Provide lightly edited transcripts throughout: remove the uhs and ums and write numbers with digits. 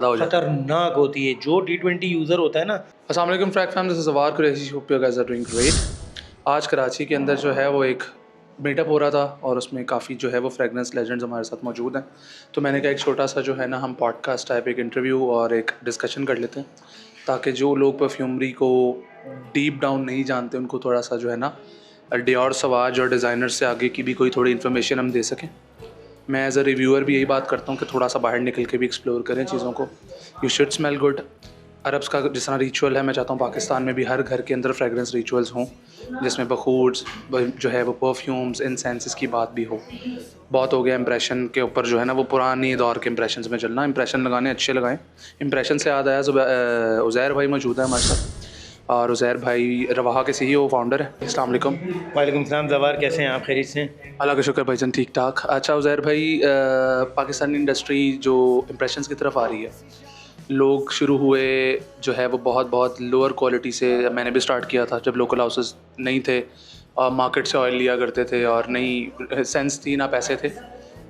खतरनाक होती है। जो T20 यूज़र होता है ना, अस्सलाम वालेकुम frag fam, this is Awar Qureshi, hope you guys are doing great. आज कराची के अंदर जो है वो एक मीटअप हो रहा था और उसमें काफ़ी जो है वो फ्रेगनेंस लेजेंड्स हमारे साथ मौजूद हैं। तो मैंने कहा एक छोटा सा जो है ना हम पॉडकास्ट टाइप एक इंटरव्यू और एक डिस्कशन कर लेते हैं, ताकि जो लोग परफ्यूमरी को डीप डाउन नहीं जानते उनको थोड़ा सा जो है ना डियोर, सवाज और डिज़ाइनर से आगे की भी कोई थोड़ी इन्फॉर्मेशन हम दे सकें। मैं एज अ रिव्यूअर भी यही बात करता हूँ कि थोड़ा सा बाहर निकल के भी एक्सप्लोर करें चीज़ों को। You should smell good. Arabs का जिस तरह रिचुअल है, मैं चाहता हूँ पाकिस्तान में भी हर घर के अंदर फ्रेगरेंस रिचुअल्स हों, जिसमें बखूर्स जो है वो परफ्यूम्स, इंसेंसेस की बात भी हो। बहुत हो गया इंप्रेशन के ऊपर जो है ना वो पुरानी दौर के इंप्रेशन में चलना। इंप्रेशन लगाने अच्छे लगाएं। इंप्रेशन से याद आया, उज़ैर भाई मौजूद है हमारे साथ, और उज़ैर भाई रवाहा के CEO फाउंडर है। अस्सलाम वालेकुम। वालेकुम सलाम ज़वार, कैसे हैं आप? खैरियत से? अल्लाह का शुक्र भाईजान, ठीक ठाक। अच्छा उज़ैर भाई, पाकिस्तानी इंडस्ट्री जो इंप्रेशंस की तरफ आ रही है, लोग शुरू हुए जो है वो बहुत लोअर क्वालिटी से। मैंने भी स्टार्ट किया था जब लोकल हाउसेस नहीं थे और मार्केट से ऑयल लिया करते थे और नहीं सेंस थी ना पैसे थे,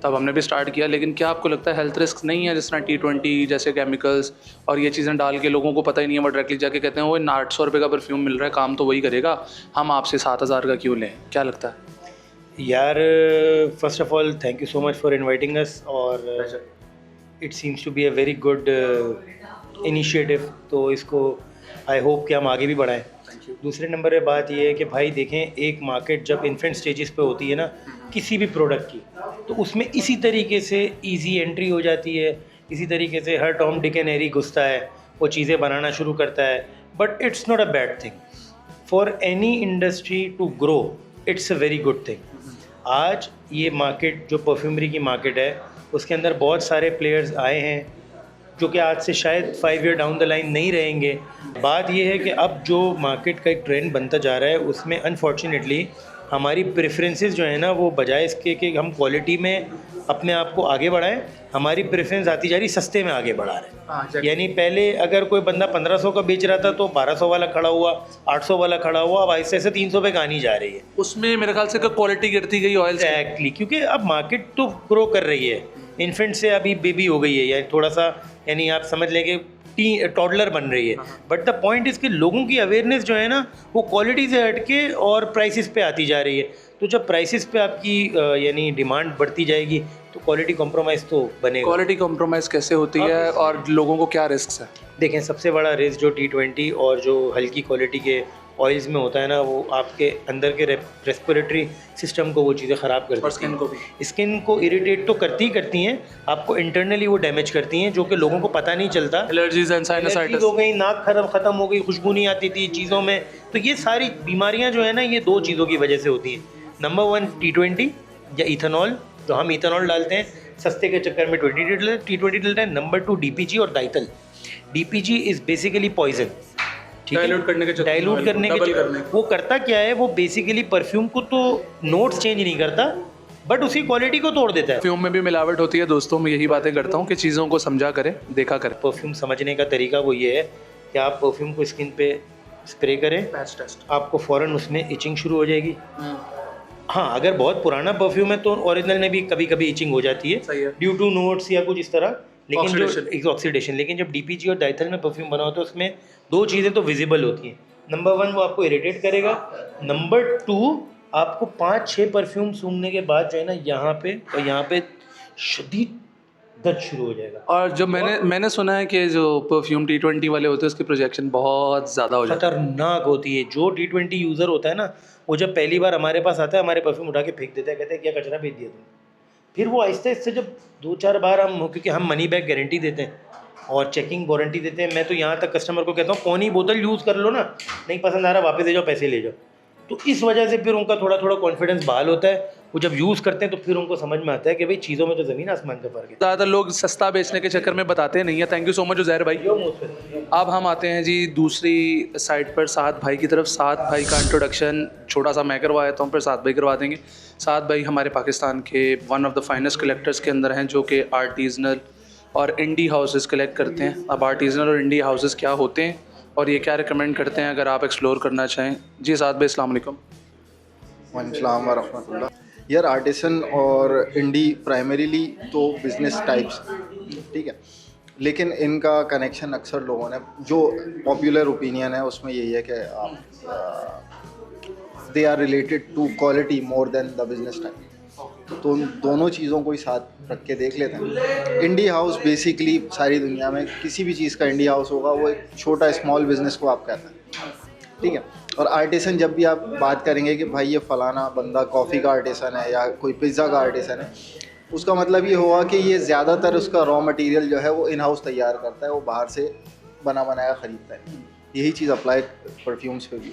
तब हमने भी स्टार्ट किया। लेकिन क्या आपको लगता है हेल्थ रिस्क नहीं है? जिस तरह T20 जैसे केमिकल्स और ये चीज़ें डाल के लोगों को पता ही नहीं है, वो डायरेक्टली जाके कहते हैं वो 800 रुपये का परफ्यूम मिल रहा है, काम तो वही करेगा, हम आपसे 7,000 का क्यों लें? क्या लगता है? यार, first of all thank you so much for inviting us, और it seems to be a very good initiative. तो इसको आई होप कि हम आगे भी बढ़ाएं। दूसरे नंबर पे बात ये है कि भाई देखें, एक मार्केट जब इन्फेंट स्टेजेस पे होती है ना किसी भी प्रोडक्ट की, तो उसमें इसी तरीके से इजी एंट्री हो जाती है, इसी तरीके से हर टॉम डिक एंड हैरी घुसता है, वो चीज़ें बनाना शुरू करता है। But it's not a bad thing for any industry to grow, it's a very good thing. आज ये मार्केट जो परफ्यूमरी की मार्केट है, उसके अंदर बहुत सारे प्लेयर्स आए हैं जो कि आज से शायद 5 ईयर डाउन द लाइन नहीं रहेंगे। बात यह है कि अब जो मार्केट का एक ट्रेंड बनता जा रहा है, उसमें अनफॉर्चुनेटली हमारी प्रेफरेंसेस जो है ना, वो बजाय इसके कि हम क्वालिटी में अपने आप को आगे बढ़ाएं, हमारी प्रेफरेंस आती जा रही सस्ते में आगे बढ़ा रहे हैं। यानी पहले अगर कोई बंदा 1500 का बेच रहा था तो 1200 वाला खड़ा हुआ, 800 वाला खड़ा हुआ, अब ऐसे ऐसे 300 पे कहानी जा रही है। उसमें मेरे ख्याल से क्वालिटी गिरती गई ऑयल से। एग्जैक्टली, क्योंकि अब मार्केट तो ग्रो कर रही है, इन्फेंट से अभी बेबी हो गई है, या थोड़ा सा यानी आप समझ लें कि टॉडलर बन रही है। बट द पॉइंट इज़ कि लोगों की अवेयरनेस जो है ना, वो क्वालिटी से हटके और प्राइसेस पे आती जा रही है। तो जब प्राइसेस पे आपकी यानी डिमांड बढ़ती जाएगी, तो क्वालिटी कॉम्प्रोमाइज़ तो बनेगा। क्वालिटी कॉम्प्रोमाइज़ कैसे होती है और लोगों को क्या रिस्क है? देखें, सबसे बड़ा रिस्क जो T20 और जो हल्की क्वालिटी के ऑयल्स में होता है ना, वो आपके अंदर के रेस्पिरेटरी सिस्टम को वो चीज़ें ख़राब कर देती हैं। स्किन को इरिटेट तो करती हैं, आपको इंटरनली वो डैमेज करती हैं, जो कि लोगों को पता नहीं चलता। एलर्जीज एंड साइनसाइटिस हो गई, नाक ख़त्म हो गई, खुशबू नहीं आती थी चीज़ों में। तो ये सारी बीमारियाँ जो है ना, ये 2 चीज़ों की वजह से होती हैं। नंबर 1 T20 या इथेनॉल, जो हम इथेनॉल डालते हैं सस्ते के चक्कर में T20 डलता है। नंबर 2 DPG और diethyl. DPG is basically poison, dilute करने के वो करता क्या है, वो बेसिकली परफ्यूम को तो नोट्स चेंज नहीं करता, बट उसकी क्वालिटी को तोड़ देता है। परफ्यूम में भी मिलावट होती है दोस्तों, मैं यही बातें करता हूँ कि चीज़ों को समझा करें, देखा करें। परफ्यूम समझने का तरीका वो ये है कि आप परफ्यूम को स्किन पे स्प्रे करें, पैच टेस्ट, आपको फ़ौरन उसमें इचिंग शुरू हो जाएगी। हाँ, अगर बहुत पुराना परफ्यूम है तो ओरिजिनल में भी कभी कभी इचिंग हो जाती है ड्यू टू नोट्स या कुछ इस तरह, लेकिन ऑक्सीडेशन। लेकिन जब DPG और डाइथल में परफ्यूम बना होता है, उसमें 2 चीज़ें तो विजिबल होती हैं। नंबर 1 वो आपको इरिटेट करेगा, नंबर 2 आपको 5-6 परफ्यूम सूंघने के बाद जो है ना, यहाँ पे और यहाँ पे शदीद दर्द शुरू हो जाएगा। और जब मैंने सुना है कि जो परफ्यूम T20 वाले होते हैं उसकी प्रोजेक्शन बहुत ज़्यादा हो जाती है, खतरनाक होती है। जो T20 यूज़र होता है ना, वो जब पहली बार हमारे पास आता है, हमारे परफ्यूम उठा के फेंक देता है, कहते हैं क्या कचरा भेज दिया तुमने। फिर वो आहिस्ते आहिस्ते जब 2-4 बार हम, क्योंकि हम मनी बैक गारंटी देते हैं और चेकिंग वारंटी देते हैं, मैं तो यहाँ तक कस्टमर को कहता हूँ पौनी बोतल यूज़ कर लो ना, नहीं पसंद आ रहा वापस ले जाओ, पैसे ले जाओ। तो इस वजह से फिर उनका थोड़ा कॉन्फिडेंस बहाल होता है। वो जब यूज़ करते हैं तो फिर उनको समझ में आता है कि भाई चीज़ों में तो ज़मीन आसमान का फ़र्क है। ज़्यादातर लोग सस्ता बेचने के चक्कर में बताते नहीं है। Thank you so much Uzair भाई। अब हम आते हैं जी दूसरी साइड पर, साद भाई की तरफ। साद भाई का इंट्रोडक्शन छोटा सा मैं करवा देता हूँ, फिर साद भाई करवा देंगे। साद भाई हमारे पाकिस्तान के one of the finest collectors के अंदर हैं, जो कि आर्टिजनल और इंडी हाउसेस कलेक्ट करते हैं। अब आर्टिजनल और इंडी हाउसेस क्या होते हैं और ये क्या रिकमेंड करते हैं, अगर आप एक्सप्लोर करना चाहें। जी साद भाई, अस्सलाम वालेकुम। वालेकुम वरहमतुल्लाह। यार, आर्टिसन और इंडी प्राइमरीली तो बिजनेस टाइप्स, ठीक है, लेकिन इनका कनेक्शन अक्सर लोगों ने, जो पॉपुलर ओपिनियन है उसमें यही है कि आप they are related to quality more than the business time. तो उन दोनों चीज़ों को ही साथ रख के देख लेते हैं। इंडी हाउस बेसिकली सारी दुनिया में किसी भी चीज़ का इंडी हाउस होगा वो एक छोटा स्मॉल बिजनेस को आप कहते हैं, ठीक है। और आर्टिसन जब भी आप बात करेंगे कि भाई ये फ़लाना बंदा कॉफ़ी का आर्टिसन है या कोई पिज़्ज़ा का आर्टिसन है, उसका मतलब ये हुआ कि ये ज़्यादातर उसका रॉ मटेरियल जो है वो इन हाउस तैयार करता है, वो बाहर से बना बनाया ख़रीदता है। यही चीज़ अप्लाई परफ्यूम्स पे भी।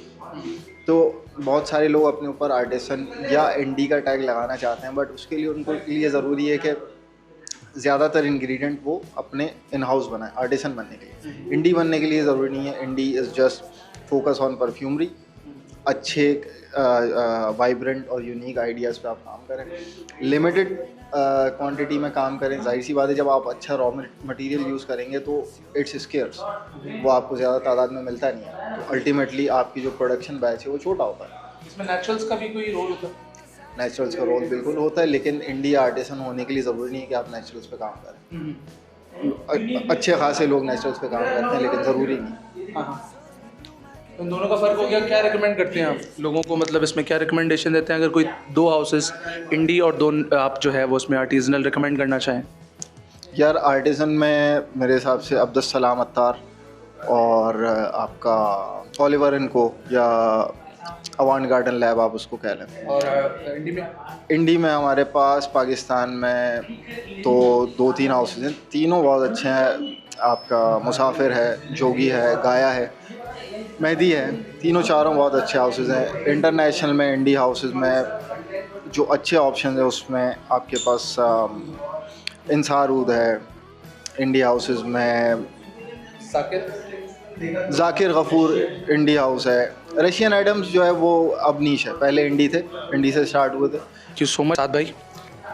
तो बहुत सारे लोग अपने ऊपर आर्टिसन या इंडी का टैग लगाना चाहते हैं, बट उसके लिए उनको लिए ज़रूरी है कि ज़्यादातर इंग्रेडिएंट वो अपने इन हाउस बनाए आर्टिसन बनने के लिए। इंडी बनने के लिए ज़रूरी नहीं है। Indie is just focus on perfumery, अच्छे वाइब्रेंट और यूनिक आइडियाज़ पे आप काम करें, लिमिटेड क्वांटिटी में काम करें। जाहिर सी बात है जब आप अच्छा रॉ मटेरियल यूज़ करेंगे तो इट्स स्केर्स, वो आपको ज़्यादा तादाद में मिलता नहीं है, तो अल्टीमेटली आपकी जो प्रोडक्शन बैच है वो छोटा होता है। इसमें नेचुरल्स का भी कोई रोल होता है? नेचुरल्स का रोल बिल्कुल होता है, लेकिन इंडिया आर्टिसन होने के लिए ज़रूरी नहीं है कि आप नेचुरल्स पे काम करें। अच्छे खासे लोग नेचुरल्स पे काम करते हैं, लेकिन ज़रूरी नहीं। हाँ, इन दोनों का फ़र्क हो गया। क्या रिकमेंड करते हैं आप लोगों को, मतलब इसमें क्या रिकमेंडेशन देते हैं अगर कोई दो हाउसेस इंडी और दो आप जो है वो उसमें आर्टिजनल रिकमेंड करना चाहें? यार आर्टिसन में मेरे हिसाब से अब्दुस्सलाम अत्तार और आपका ओलिवर इनको या अवांड गार्डन लैब आप उसको कह लें। और इंडी में? इंडी में हमारे पास पाकिस्तान में तो 2-3 हाउसेज हैं, तीनों बहुत अच्छे हैं। आपका मुसाफिर है, जोगी है, गाया है, मेहदी है, तीनों चारों बहुत अच्छे हाउसेज हैं। इंटरनेशनल में इंडी हाउसेज में जो अच्छे ऑप्शन है उसमें आपके पास इंसारूद है। इंडी हाउसेज में जाकिर गफूर इंडी हाउस है। रशियन आइटम्स जो है वो अब नीश है, पहले इंडी थे, इंडी से स्टार्ट हुए थे। थैंक यू सो मच साद भाई।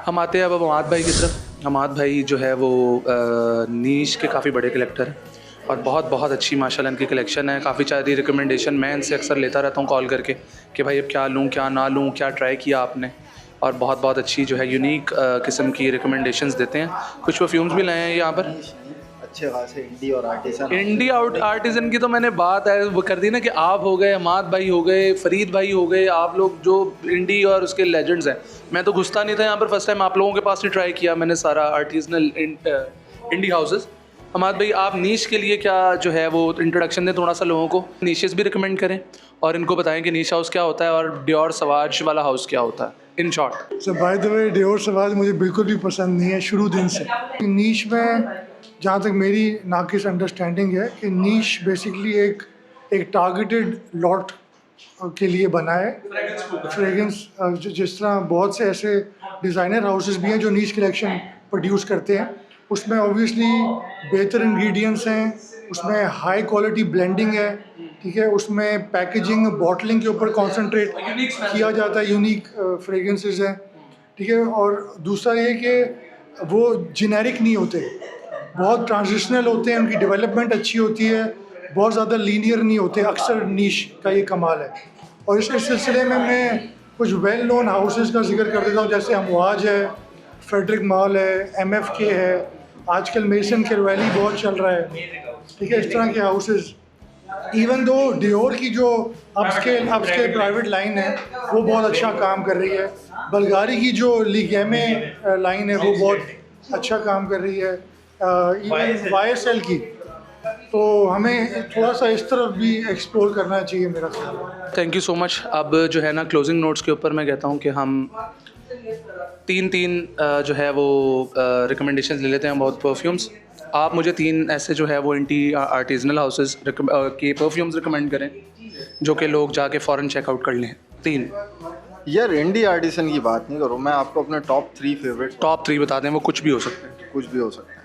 हम आते हैं अब हमाद भाई की तरफ। हमाद भाई जो है वो नीश के काफ़ी बड़े कलेक्टर हैं और बहुत बहुत अच्छी माशाल्लाह इनकी कलेक्शन है। काफ़ी सारी रिकमेंडेशन मैं इनसे अक्सर लेता रहता हूँ कॉल करके कि भाई अब क्या लूँ क्या ना लूँ, क्या ट्राई किया आपने, और बहुत बहुत अच्छी जो है यूनिक किस्म की रिकमेंडेशंस देते हैं। कुछ परफ्यूम्स भी लाए हैं यहाँ पर अच्छे खासे इंडी और आर्टिसन। इंडी आर्टिजन की तो मैंने बात है वो कर दी ना कि आप हो गए, हमाद भाई हो गए, फरीद भाई हो गए, आप लोग जो इंडी और उसके लेजेंड्स हैं। मैं तो घुसता नहीं था यहाँ पर, फर्स्ट टाइम आप लोगों के पास ही ट्राई किया मैंने सारा आर्टिजनल इंडी हाउसेस। हमाद भाई आप नीश के लिए क्या जो है वो इंट्रोडक्शन दें थोड़ा सा लोगों को, नीशेस भी रिकमेंड करें और इनको बताएं कि नीश हाउस क्या होता है और डियोर सवाज वाला हाउस क्या होता है in short. So by the way Dior Sauvage मुझे बिल्कुल भी पसंद नहीं है शुरू दिन से। नीश में जहाँ तक मेरी नाकिस अंडरस्टैंडिंग है कि नीश बेसिकली एक टारगेटेड लॉट के लिए बना है फ्रेगरेंस। जिस तरह बहुत से ऐसे डिज़ाइनर हाउसेस भी हैं जो नीश कलेक्शन प्रोड्यूस करते हैं, उसमें ऑब्वियसली बेहतर इंग्रेडिएंट्स हैं, उसमें हाई क्वालिटी ब्लेंडिंग है, ठीक है, उसमें पैकेजिंग बॉटलिंग के ऊपर कॉन्सेंट्रेट किया जाता है, यूनिक फ्रेगरेंसेस हैं, ठीक है। और दूसरा ये कि वो जेनेरिक नहीं होते, बहुत ट्रांजिशनल होते हैं, उनकी डेवलपमेंट अच्छी होती है, बहुत ज़्यादा लीनियर नहीं होते। अक्सर नीश का ये कमाल है। और इस सिलसिले में मैं कुछ वेल नोन हाउसेस का जिक्र कर देता हूँ, जैसे अमवाज है, फ्रेडरिक मॉल है, MFK है, आजकल मेसन केरवैली बहुत चल रहा है, ठीक है, इस तरह के हाउसेस। इवन दो डियोर की जो अपस्केल प्राइवेट लाइन है वो बहुत अच्छा काम कर रही है, बल्गारी की जो लिगेमे लाइन है वो बहुत अच्छा काम कर रही है, इवन YSL की। तो हमें थोड़ा सा इस तरफ भी एक्सप्लोर करना चाहिए मेरा ख्याल है। Thank you so much. अब जो है ना क्लोजिंग नोट्स के ऊपर मैं कहता हूँ कि हम तीन जो है वो रिकमेंडेशंस ले लेते हैं बहुत परफ्यूम्स। आप मुझे 3 ऐसे जो है वो इंडी आर्टिजनल हाउसेस के परफ्यूम्स रिकमेंड करें जो कि लोग जाके फ़ौरन चेकआउट कर लें। 3 यार इंडी आर्टिसन की बात नहीं करूँ, मैं आपको अपने टॉप 3 फेवरेट बता दें, वो कुछ भी हो सकते हैं। कुछ भी हो सकता है।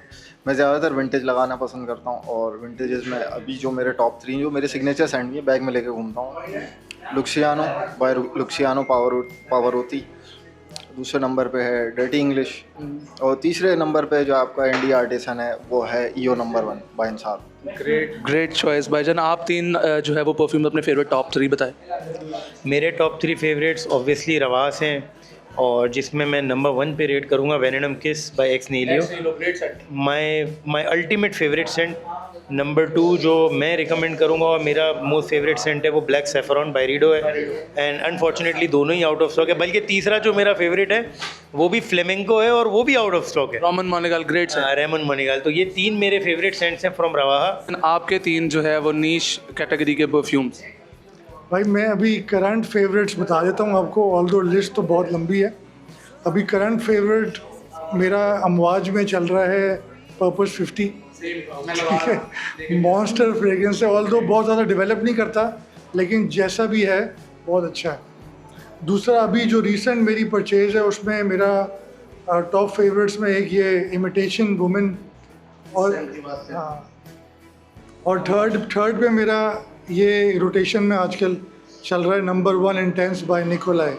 मैं ज़्यादातर विंटेज लगाना पसंद करता हूँ और विंटेजेस में अभी जो मेरे टॉप 3 जो मेरे सिग्नेचर सेंट भी है, बैग में लेके घूमता हूँ, लुक्सियानो बाय लुक्सियानो पावरोती, दूसरे नंबर पे है डर्टी इंग्लिश, और तीसरे नंबर पे जो आपका इंडी आर्टिसन है वो है EO नंबर 1 बाय इंसार। ग्रेट चॉइस भाईजान। आप 3 जो है वो परफ्यूम अपने फेवरेट टॉप 3 बताएं। मेरे टॉप 3 फेवरेट्स ऑब्वियसली रवास हैं, और जिसमें मैं नंबर 1 पे रेट करूँगा Venenum kiss by Ex Nihilo. My ultimate favourite scent. Number 2 जो मैं रिकमेंड करूँगा और मेरा मोस्ट फेवरेट सेंट है वो ब्लैक सेफरॉन बाय रीडो है, एंड अनफॉर्चुनेटली दोनों ही आउट ऑफ स्टॉक है। बल्कि तीसरा जो मेरा फेवरेट है वो भी फ्लेमेंको है और वो भी आउट ऑफ स्टॉक है, रोमन मोनेगल ग्रेट सेंट। रेमन मनीगाल। तो ये 3 मेरे फेवरेट सेंट्स हैं फ्रॉम रवाहा। आपके 3 जो है वो नीश कैटेगरी के परफ्यूम्स। भाई मैं अभी करंट फेवरेट्स बता देता हूँ आपको, ऑल्दो लिस्ट तो बहुत लंबी है। अभी करंट फेवरेट मेरा अमवाज में चल रहा है पर्पस 50, ठीक है। मॉन्स्टर फ्रेग्रेंस है, ऑल्दो बहुत ज़्यादा डेवलप नहीं करता लेकिन जैसा भी है बहुत अच्छा है। दूसरा अभी जो रिसेंट मेरी परचेज़ है उसमें मेरा टॉप फेवरेट्स में एक ये इमिटेशन वुमेन, और हाँ, और थर्ड पे मेरा ये रोटेशन में आजकल चल रहा है नंबर 1 इंटेंस बाय निकोलाई।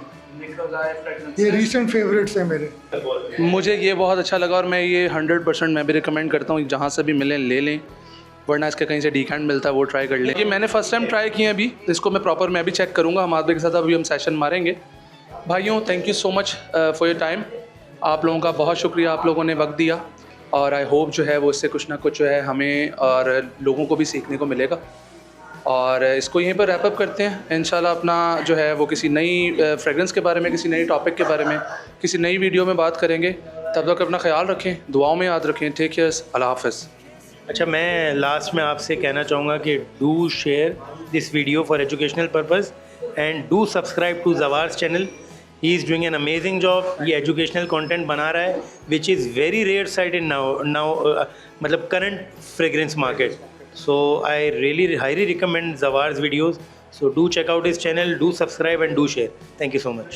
ये रीसेंट फेवरेट्स हैं मेरे। मुझे ये बहुत अच्छा लगा और मैं ये 100% मैं भी रिकमेंड करता हूँ, जहाँ से भी मिलें ले लें, वरना इसके कहीं से डीकैंट मिलता है वो ट्राई कर लें। ये मैंने फर्स्ट टाइम ट्राई किए अभी, इसको मैं प्रॉपर मैं भी चेक करूँगा। हम आदमी के साथ अभी हम सेशन मारेंगे। भाइयों thank you so much for your time. आप लोगों का बहुत शुक्रिया, आप लोगों ने वक्त दिया, और आई होप जो है वो इससे कुछ ना कुछ जो है हमें और लोगों को भी सीखने को मिलेगा। और इसको यहीं पर रैप अप करते हैं। इंशाल्लाह अपना जो है वो किसी नई फ्रेगरेंस के बारे में, किसी नई टॉपिक के बारे में, किसी नई वीडियो में बात करेंगे। तब तक अपना ख्याल रखें, दुआओं में याद रखें। टेक केयर, अल्लाह हाफ़िज़। अच्छा, मैं लास्ट में आपसे कहना चाहूँगा कि do share this video for educational purpose and do subscribe to Jawar's channel. He is doing an amazing job. ये एजुकेशनल कंटेंट बना रहा है which is very rare side in now मतलब current fragrance market. So I really highly recommend Zawar's videos. So do check out his channel, do subscribe and do share. Thank you so much.